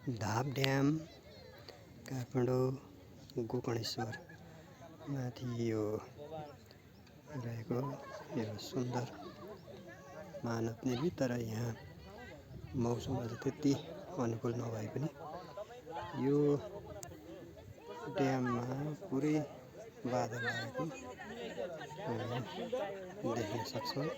धाप ड्याम काठमाडौँ गोकर्णेश्वर माथि यो रहेको यो सुन्दर महानदी। तर यहाँ मौसम आज त्यति अनुकूल नभए पनि यो ड्याममा पुरै बादल आएको देख्न सक्छौँ।